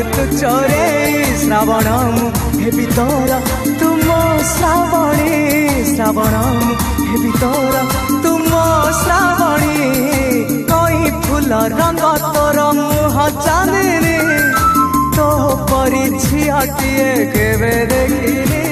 तू चोरे श्रावण हेबी तोर तुम श्रावणी श्रावण हेबी तोर तुम श्रावणी कई फूल रंग तोर मुह चांदनी तो परी झियाटिए केवे देखिनी